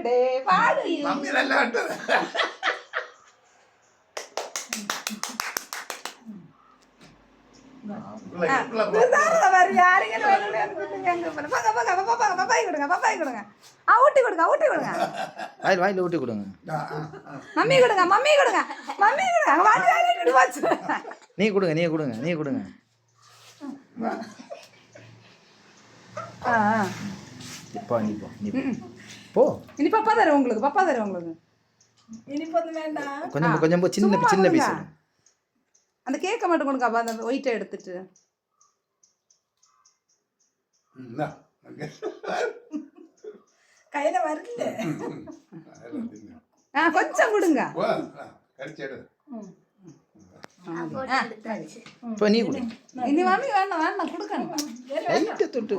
birthday பாடு mummy நல்லா விட்டது பப்பாய் கொடுங்க ஊட்டி கொடுங்க ஊட்டி கொடுங்க வாயில் ஊட்டி கொடுங்க மம்மி கொடுங்க மம்மி கொடுங்க மம்மி கொடுங்க வாட்டி போச்சு நீ கொடுங்க நீ கொடுங்க நீ கொடுங்க இப்போ நீ போ நீ போ இனி பப்பா தரேன் உங்களுக்கு இனிப்பது வேண்டாம் கொஞ்சம் கொஞ்சம் போ சின்ன சின்ன பீஸ் அந்த கேக்கை மட்டும் கொடுங்க அப்போ அந்த ஒயிட்டை எடுத்துட்டு கையில வரல கொஞ்சம் கொடுங்க இப்போ நீ கொடு இனி மாமி வேண்டாம் வேண்டாம் கொடுக்கணும் தொட்டு